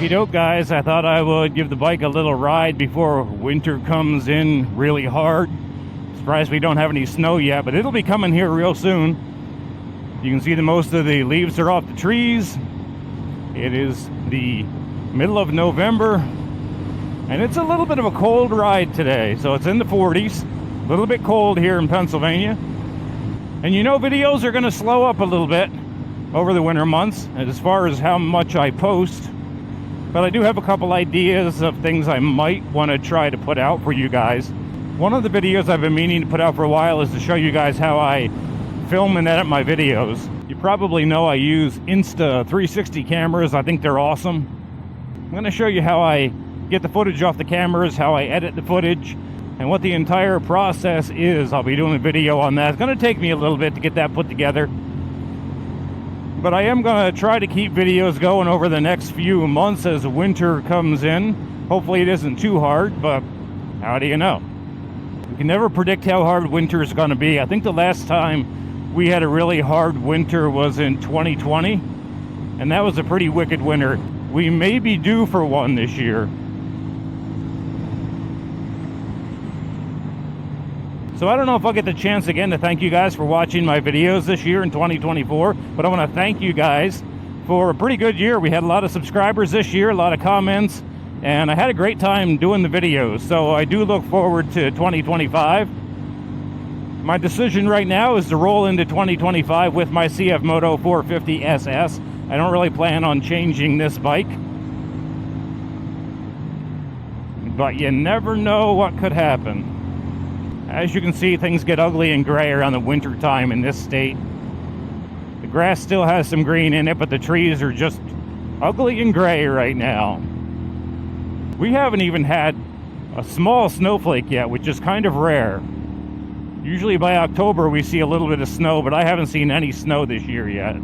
Okie doke, guys. I thought I would give the bike a little ride before winter comes in really hard. Surprised we don't have any snow yet, but it'll be coming here real soon. You can see that most of the leaves are off the trees. It is the middle of November, and it's a little bit of a cold ride today. So it's in the 40s, a little bit cold here in Pennsylvania. And you know, videos are going to slow up a little bit over the winter months as far as how much I post. But I do have a couple ideas of things I might want to try to put out for you guys. One of the videos I've been meaning to put out for a while is to show you guys how I film and edit my videos. You probably know I use Insta360 cameras. I think they're awesome. I'm going to show you how I get the footage off the cameras, how I edit the footage, and what the entire process is. I'll be doing a video on that. It's going to take me a little bit to get that put together. But I am going to try to keep videos going over the next few months as winter comes in. Hopefully it isn't too hard, but how do you know? You can never predict how hard winter is going to be. I think the last time we had a really hard winter was in 2020, and that was a pretty wicked winter. We may be due for one this year. So I don't know if I'll get the chance again to thank you guys for watching my videos this year in 2024, but I want to thank you guys for a pretty good year. We had a lot of subscribers this year, a lot of comments, and I had a great time doing the videos. So I do look forward to 2025. My decision right now is to roll into 2025 with my cfmoto 450 SS. I don't really plan on changing this bike, but you never know what could happen. As you can see, things get ugly and gray around the winter time in this state. The grass still has some green in it, but the trees are just ugly and gray right now. We haven't even had a small snowflake yet, which is kind of rare. Usually by October we see a little bit of snow, but I haven't seen any snow this year yet.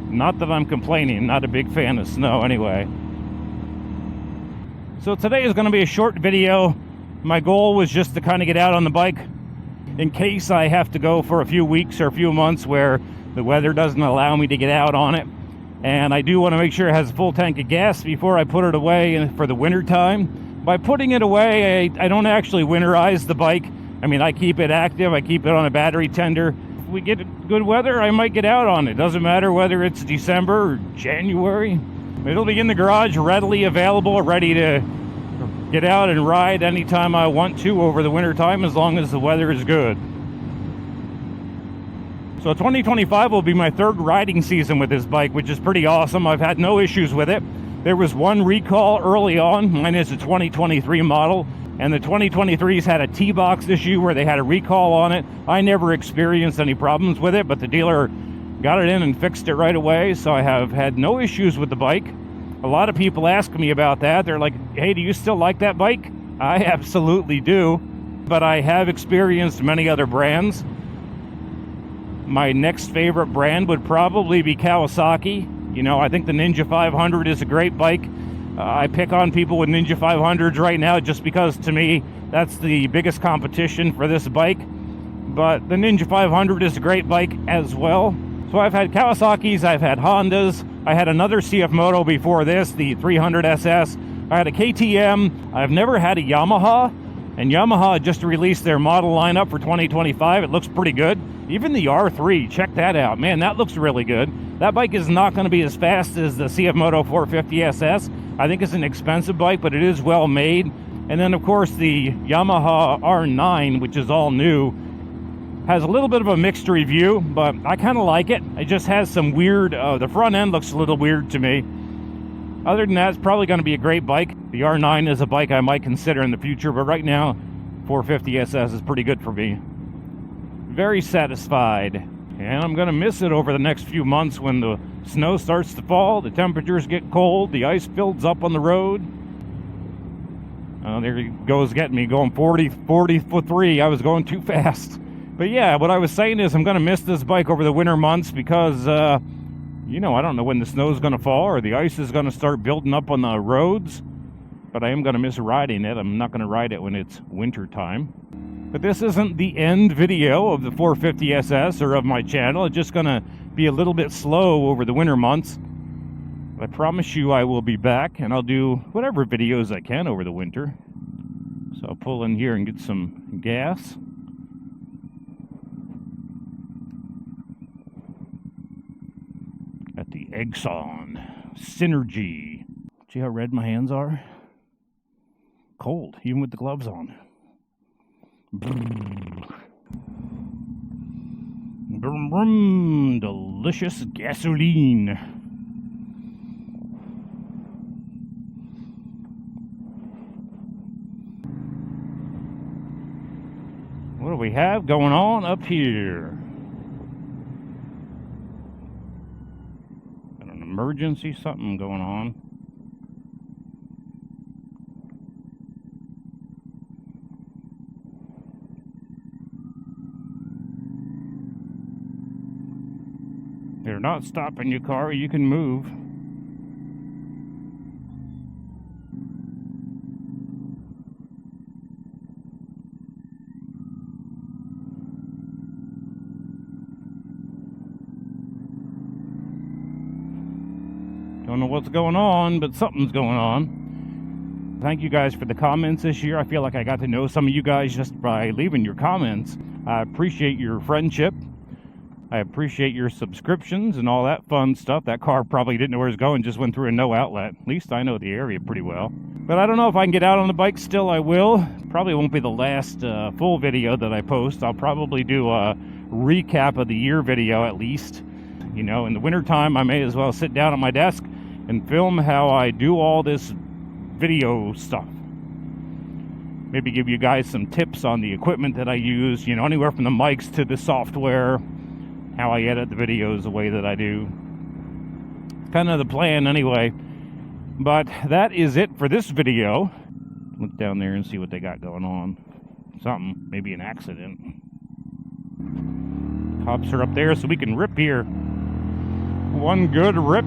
Not that I'm complaining, not a big fan of snow anyway. So today is going to be a short video. My goal was just to kind of get out on the bike in case I have to go for a few weeks or a few months where the weather doesn't allow me to get out on it. And I do want to make sure it has a full tank of gas before I put it away for the winter time. By putting it away, I don't actually winterize the bike. I mean, I keep it active. I keep it on a battery tender. If we get good weather, I might get out on it. Doesn't matter whether it's December or January. It'll be in the garage, readily available, ready to get out and ride anytime I want to over the winter time, as long as the weather is good. So 2025 will be my third riding season with this bike, which is pretty awesome. I've had no issues with it. There was one recall early on. Mine is a 2023 model, and the 2023s had a T-box issue where they had a recall on it. I never experienced any problems with it, but the dealer got it in and fixed it right away, so I have had no issues with the bike. A lot of people ask me about that. They're like, hey, do you still like that bike? I absolutely do, but I have experienced many other brands. My next favorite brand would probably be Kawasaki. You know, I think the Ninja 500 is a great bike. I pick on people with Ninja 500s right now just because, to me, that's the biggest competition for this bike. But the Ninja 500 is a great bike as well. So I've had Kawasaki's, I've had Hondas, I had another cfmoto before this, the 300 SS. I had a KTM. I've never had a Yamaha, and Yamaha just released their model lineup for 2025. It looks pretty good. Even the R3, check that out. Man, that looks really good. That bike is not going to be as fast as the cfmoto 450 SS. I think it's an expensive bike, but it is well made. And then, of course, the Yamaha R9, which is all new, has a little bit of a mixed review, but I kind of like it. It just has some weird, the front end looks a little weird to me. Other than that, it's probably going to be a great bike. The R9 is a bike I might consider in the future, but right now, 450 SS is pretty good for me. Very satisfied. And I'm going to miss it over the next few months when the snow starts to fall, the temperatures get cold, the ice builds up on the road. There he goes getting me, going 40-3. I was going too fast. But yeah, what I was saying is I'm going to miss this bike over the winter months because, you know, I don't know when the snow is going to fall or the ice is going to start building up on the roads. But I am going to miss riding it. I'm not going to ride it when it's winter time. But this isn't the end video of the 450 SS or of my channel. It's just going to be a little bit slow over the winter months. I promise you I will be back, and I'll do whatever videos I can over the winter. So I'll pull in here and get some gas. Got the Exxon Synergy. See how red my hands are? Cold, even with the gloves on. Brum, brum, delicious gasoline. What do we have going on up here? Got an emergency, something going on. They're not stopping your car, you can move. Don't know what's going on, but something's going on. Thank you guys for the comments this year. I feel like I got to know some of you guys just by leaving your comments. I appreciate your friendship. I appreciate your subscriptions and all that fun stuff. That car probably didn't know where it was going, just went through a no outlet. At least I know the area pretty well. But I don't know if I can get out on the bike still. I will. Probably won't be the last full video that I post. I'll probably do a recap of the year video at least. You know, in the wintertime, I may as well sit down at my desk and film how I do all this video stuff. Maybe give you guys some tips on the equipment that I use, you know, anywhere from the mics to the software, how I edit the videos the way that I do. Kind of the plan anyway. But that is it for this video. Look down there and see what they got going on. Something, maybe an accident. Cops are up there so we can rip here. One good rip.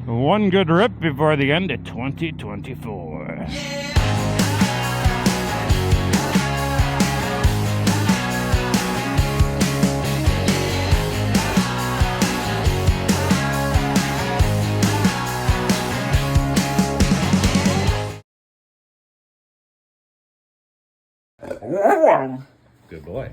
One good rip before the end of 2024. Good boy.